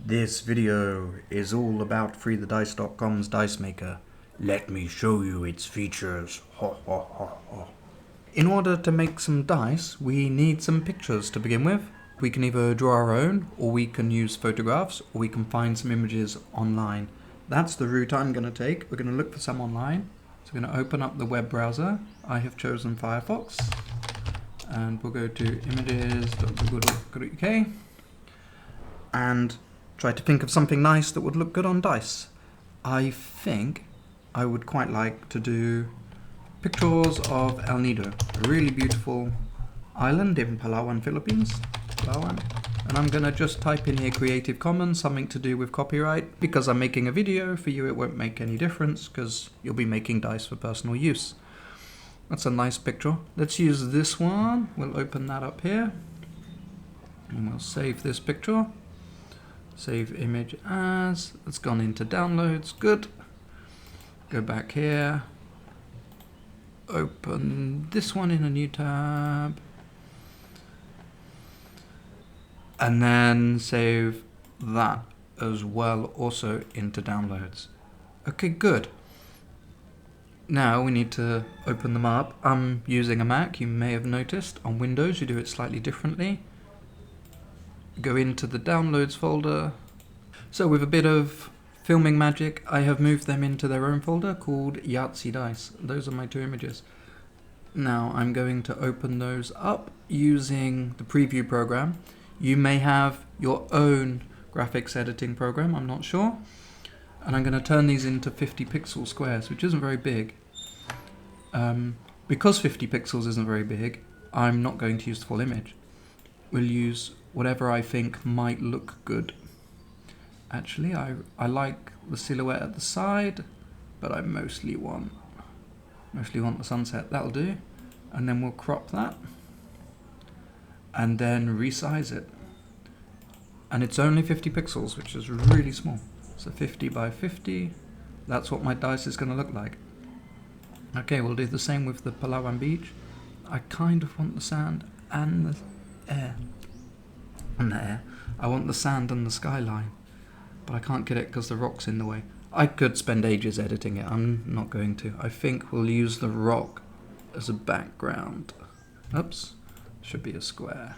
This video is all about freethedice.com's dice maker. Let me show you its features. Ho ho ho ho. In order to make some dice, we need some pictures to begin with. We can either draw our own, or we can use photographs, or we can find some images online. That's the route I'm going to take. We're going to look for some online. So we're going to open up the web browser. I have chosen Firefox. And we'll go to images.google.co.uk and try to think of something nice that would look good on dice. I think I would quite like to do pictures of El Nido, a really beautiful island in Palawan, Philippines. Palawan. And I'm going to just type in here Creative Commons, something to do with copyright. Because I'm making a video, for you it won't make any difference, because you'll be making dice for personal use. That's a nice picture. Let's use this one. We'll open that up here. And we'll save this picture. Save image as. It's gone into downloads. Good. Go back here. Open this one in a new tab. And then save that as well also into downloads. Okay, good. Now we need to open them up. I'm using a Mac, you may have noticed. On Windows you do it slightly differently. Go into the downloads folder. So with a bit of filming magic, I have moved them into their own folder called Yahtzee Dice. Those are my two images. Now I'm going to open those up using the preview program. You may have your own graphics editing program, I'm not sure. And I'm going to turn these into 50 pixel squares, which isn't very big. Because 50 pixels isn't very big, I'm not going to use the full image. We'll use whatever I think might look good. Actually, I like the silhouette at the side, but I mostly want the sunset. That'll do. And then we'll crop that. And then resize it. And it's only 50 pixels, which is really small. So 50 by 50, that's what my dice is going to look like. Okay, we'll do the same with the Palawan beach. I kind of want the sand and the air. And the air. I want the sand and the skyline. But I can't get it because the rock's in the way. I could spend ages editing it. I'm not going to. I think we'll use the rock as a background. Oops. Should be a square.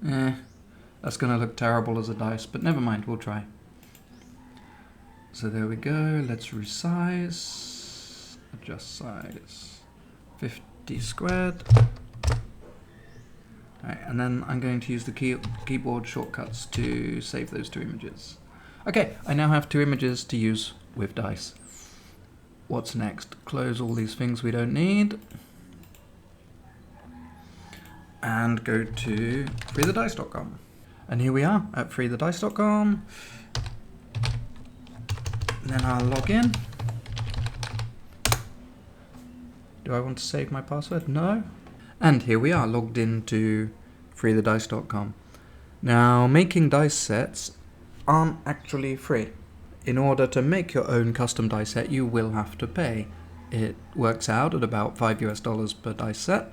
That's going to look terrible as a dice, but never mind, we'll try. So there we go. Let's resize. Adjust size. 50 squared. Alright, and then I'm going to use the keyboard shortcuts to save those two images. Okay, I now have two images to use with dice. What's next? Close all these things we don't need. And go to freethedice.com. And here we are at freethedice.com. Then I'll log in. Do I want to save my password? No. And here we are logged into freethedice.com. Now, making dice sets aren't actually free. In order to make your own custom dice set, you will have to pay. It works out at about $5 per dice set.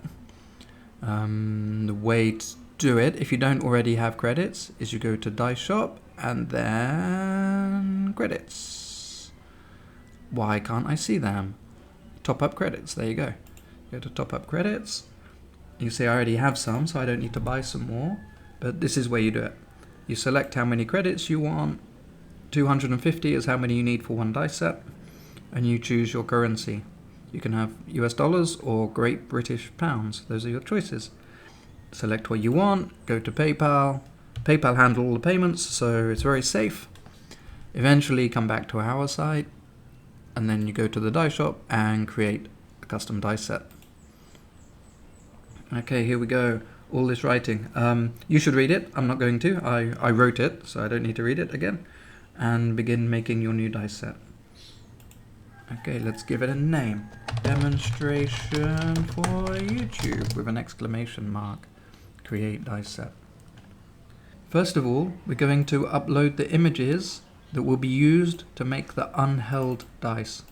The way to do it, if you don't already have credits, is you go to Dice Shop and then credits. Why can't I see them? Top up credits, there you go. Go to top up credits. You see I already have some, so I don't need to buy some more. But this is where you do it. You select how many credits you want. 250 is how many you need for one dice set. And you choose your currency. You can have US dollars or Great British pounds. Those are your choices. Select what you want, go to PayPal. PayPal handle all the payments, so it's very safe. Eventually come back to our site, and then you go to the dice shop and create a custom dice set. Okay, here we go. All this writing. You should read it. I'm not going to. I wrote it, so I don't need to read it again. And begin making your new dice set. Okay, let's give it a name. Demonstration for YouTube with an exclamation mark. Create dice set. First of all, we're going to upload the images that will be used to make the unheld dice.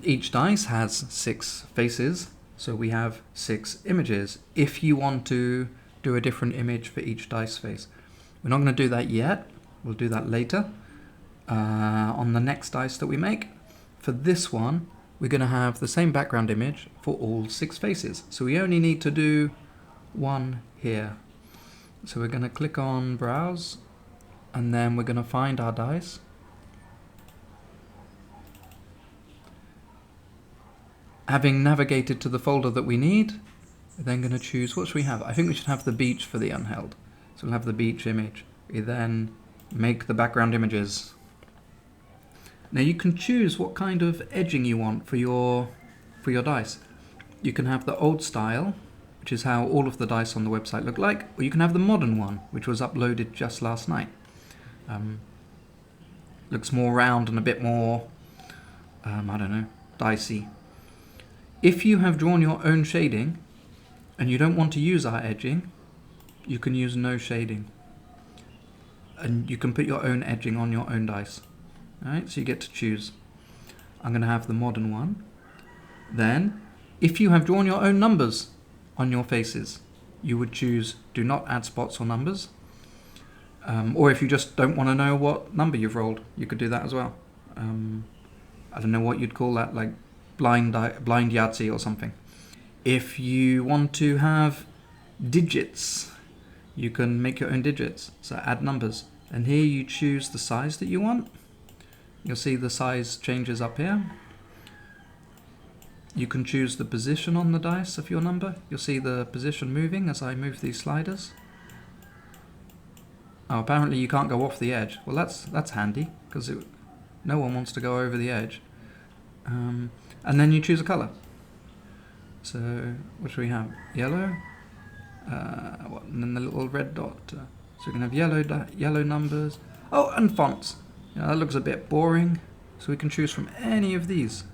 Each dice has 6 faces, so we have 6 images. If you want to do a different image for each dice face, We're not going to do that yet. We'll do that later on the next dice that we make. For this one, we're going to have the same background image for all 6 faces. So we only need to do one here. So we're going to click on Browse, and then we're going to find our dice. Having navigated to the folder that we need, we're then going to choose, what should we have? I think we should have the beach for the unheld. So we'll have the beach image. We then make the background images. Now you can choose what kind of edging you want for your dice. You can have the old style, which is how all of the dice on the website look like, or you can have the modern one, which was uploaded just last night. Looks more round and a bit more, I don't know, dicey. If you have drawn your own shading and you don't want to use our edging, you can use no shading. And you can put your own edging on your own dice. Alright, so you get to choose. I'm going to have the modern one. Then, if you have drawn your own numbers on your faces, you would choose do not add spots or numbers. Or if you just don't want to know what number you've rolled, you could do that as well. I don't know what you'd call that, like blind Yahtzee or something. If you want to have digits, you can make your own digits, so add numbers. And here you choose the size that you want. You'll see the size changes up here. You can choose the position on the dice of your number. You'll see the position moving as I move these sliders. Oh, apparently you can't go off the edge. Well, that's handy, because no one wants to go over the edge. And then you choose a colour. So, what should we have? Yellow. And then the little red dot. So we're going to have yellow numbers. Oh, and fonts. Yeah, that looks a bit boring. So we can choose from any of these.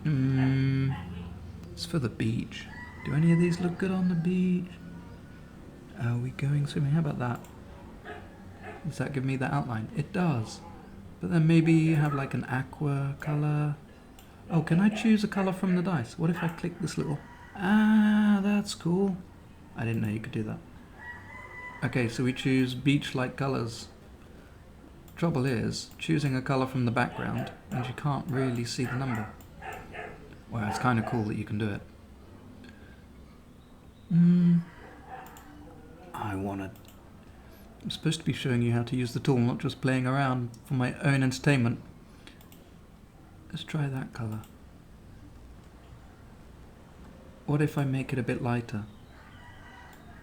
It's for the beach. Do any of these look good on the beach? Are we going swimming? How about that? Does that give me the outline? It does. But then maybe you have like an aqua colour. Oh, can I choose a colour from the dice? What if I click this little... Ah, that's cool. I didn't know you could do that. Okay, so we choose beach-like colours. Trouble is, choosing a colour from the background means you can't really see the number. Well, it's kind of cool that you can do it. I'm supposed to be showing you how to use the tool, not just playing around for my own entertainment. Let's try that colour. What if I make it a bit lighter?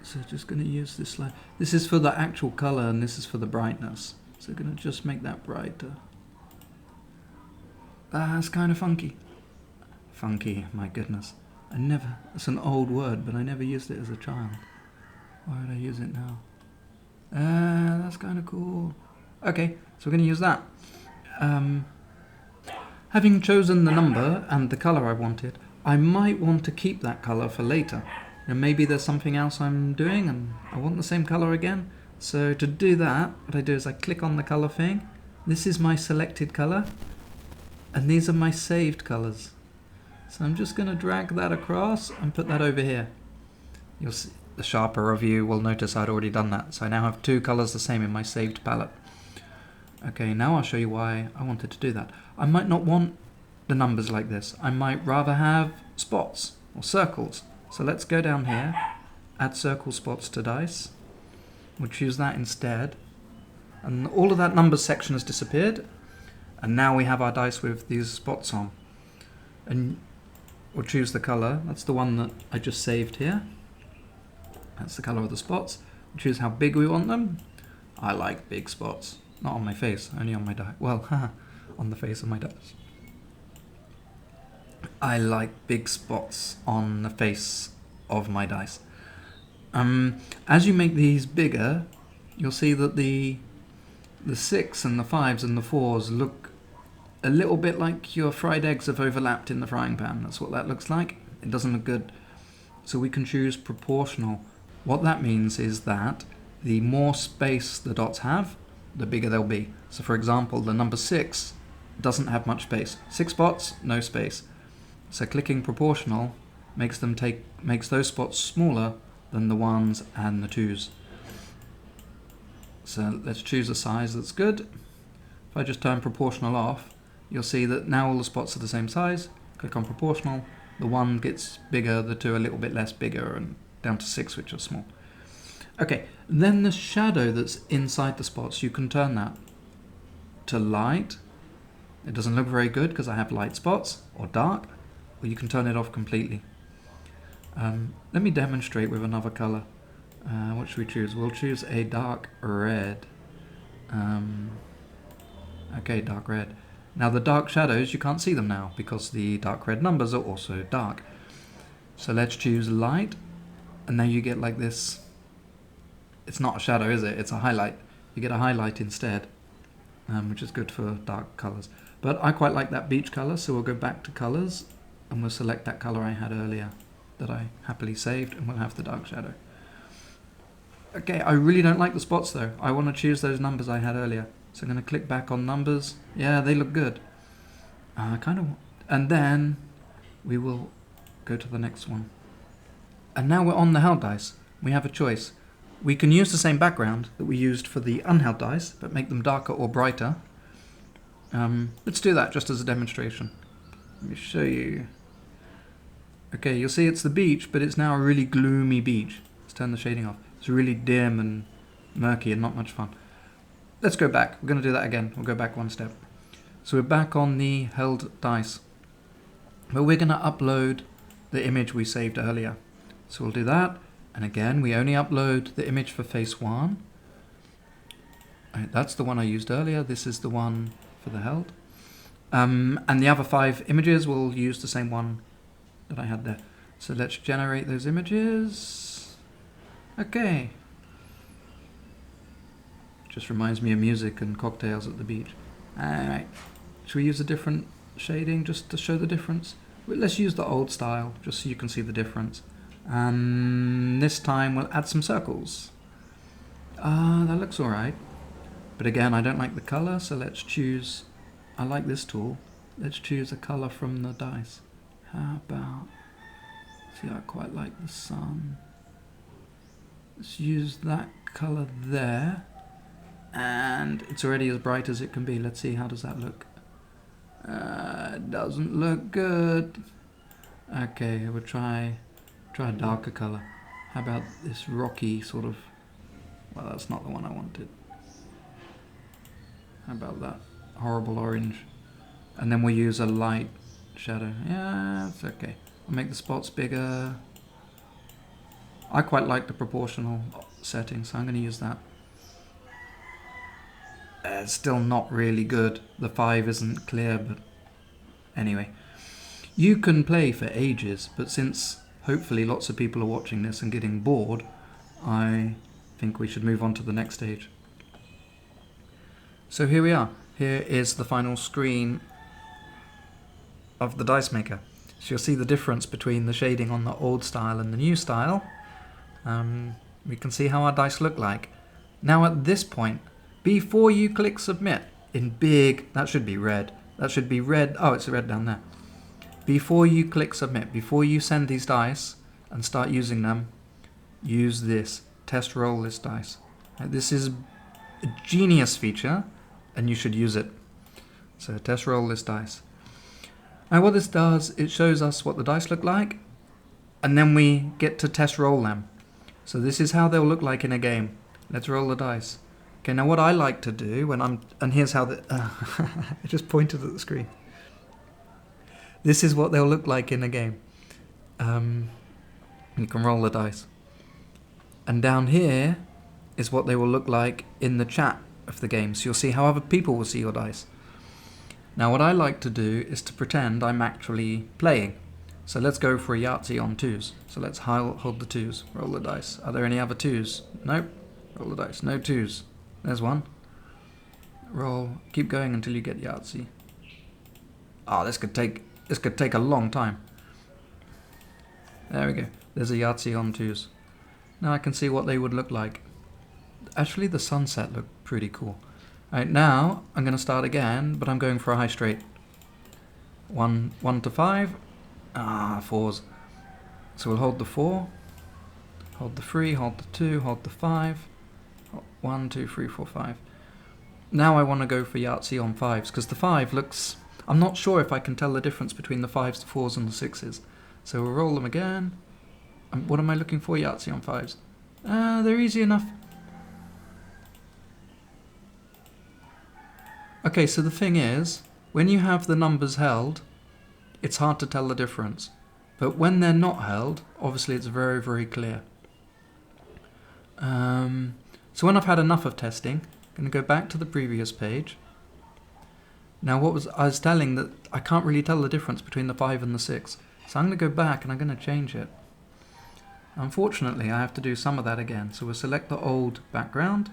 So just going to use this light. This is for the actual colour and this is for the brightness. So going to just make that brighter. That's kind of funky. Funky, my goodness. It's an old word, but I never used it as a child. Why would I use it now? That's kind of cool. Okay, so we're going to use that. Having chosen the number and the colour I wanted, I might want to keep that colour for later. And maybe there's something else I'm doing and I want the same colour again. So to do that, what I do is I click on the colour thing. This is my selected colour. And these are my saved colours. So I'm just going to drag that across and put that over here. You'll see, the sharper of you will notice I'd already done that. So I now have 2 colours the same in my saved palette. Okay, now I'll show you why I wanted to do that. I might not want the numbers like this. I might rather have spots or circles. So let's go down here, add circle spots to dice. We'll choose that instead. And all of that numbers section has disappeared. And now we have our dice with these spots on. And we'll choose the colour. That's the one that I just saved here. That's the colour of the spots. We'll choose how big we want them. I like big spots. Not on my face, only on my dice. Well, on the face of my dice. I like big spots on the face of my dice. As you make these bigger, you'll see that the 6 and the 5s and the 4s look a little bit like your fried eggs have overlapped in the frying pan. That's what that looks like. It doesn't look good. So we can choose proportional. What that means is that the more space the dots have, the bigger they'll be. So for example, the number 6 doesn't have much space. 6 spots, no space. So clicking proportional makes those spots smaller than the 1s and the 2s. So let's choose a size that's good. If I just turn proportional off, you'll see that now all the spots are the same size. Click on proportional, the 1 gets bigger, the 2 a little bit less bigger, and down to 6 which are small. Okay, then the shadow that's inside the spots, you can turn that to light. It doesn't look very good because I have light spots, or dark, or you can turn it off completely. Let me demonstrate with another color. What should we choose? We'll choose a dark red. Okay, dark red. Now the dark shadows, you can't see them now because the dark red numbers are also dark. So let's choose light, and now you get like this. It's not a shadow, is it? It's a highlight. You get a highlight instead, which is good for dark colors. But I quite like that beach color, so we'll go back to colors and we'll select that color I had earlier that I happily saved, and we'll have the dark shadow. Okay, I really don't like the spots though. I want to choose those numbers I had earlier. So I'm going to click back on numbers. Yeah, they look good. And then we will go to the next one. And now we're on the held dice. We have a choice. We can use the same background that we used for the unheld dice, but make them darker or brighter. Let's do that just as a demonstration. Let me show you. Okay, you'll see it's the beach, but it's now a really gloomy beach. Let's turn the shading off. It's really dim and murky and not much fun. Let's go back. We're going to do that again. We'll go back one step. So we're back on the held dice. But we're going to upload the image we saved earlier. So we'll do that. And again, we only upload the image for face 1. Right, that's the one I used earlier. This is the one for the held. And the other 5 images, we'll use the same one that I had there. So let's generate those images. Okay. Just reminds me of music and cocktails at the beach. Alright. Should we use a different shading just to show the difference? Let's use the old style, just so you can see the difference. This time we'll add some circles. That looks alright. But again, I don't like the color, so let's choose... I like this tool. Let's choose a color from the dice. How about... See, I quite like the sun. Let's use that color there. And it's already as bright as it can be. Let's see, how does that look? It doesn't look good. Okay, we'll try a darker color. How about this rocky sort of... Well, that's not the one I wanted. How about that horrible orange? And then we'll use a light shadow. Yeah, it's okay. I'll make the spots bigger. I quite like the proportional setting, so I'm going to use that. It's still not really good. The 5 isn't clear, but anyway. You can play for ages, but since hopefully lots of people are watching this and getting bored, I think we should move on to the next stage. So here we are. Here is the final screen of the dice maker. So you'll see the difference between the shading on the old style and the new style. We can see how our dice look like. Now at this point, before you click submit, in big, that should be red. That should be red. Oh, it's red down there. Before you click submit, before you send these dice and start using them, use this. Test roll this dice. This is a genius feature, and you should use it. So test roll this dice. Now what this does, it shows us what the dice look like, and then we get to test roll them. So this is how they'll look like in a game. Let's roll the dice. Okay, now what I like to do when and here's how I just pointed at the screen. This is what they'll look like in a game. You can roll the dice. And down here is what they will look like in the chat of the game. So you'll see how other people will see your dice. Now what I like to do is to pretend I'm actually playing. So let's go for a Yahtzee on 2s. So let's hold the 2s, roll the dice. Are there any other 2s? Nope. Roll the dice. No 2s. There's one. Roll. Keep going until you get Yahtzee. Oh, this could take a long time. There we go. There's a Yahtzee on 2s. Now I can see what they would look like. Actually, the sunset looked pretty cool. Alright, now I'm going to start again, but I'm going for a high straight. 1 to 5. 4s. So we'll hold the 4, hold the 3, hold the 2, hold the 5. 1, 2, 3, 4, 5. Now I want to go for Yahtzee on 5s, because the 5 looks... I'm not sure if I can tell the difference between the 5s, the 4s and the 6s. So we'll roll them again. What am I looking for? Yahtzee on 5s. They're easy enough. Okay, so the thing is, when you have the numbers held, it's hard to tell the difference. But when they're not held, obviously it's very, very clear. So when I've had enough of testing, I'm going to go back to the previous page. Now I was telling that I can't really tell the difference between the 5 and the 6. So I'm going to go back and I'm going to change it. Unfortunately, I have to do some of that again. So we'll select the old background.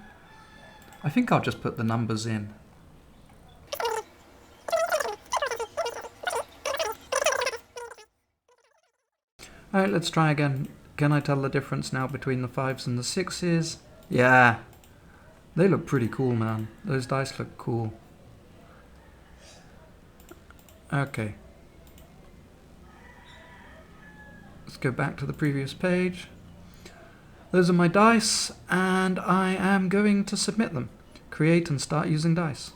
I think I'll just put the numbers in. Alright, let's try again. Can I tell the difference now between the 5s and the 6s? Yeah. They look pretty cool, man. Those dice look cool. Okay. Let's go back to the previous page. Those are my dice, and I am going to submit them. Create and start using dice.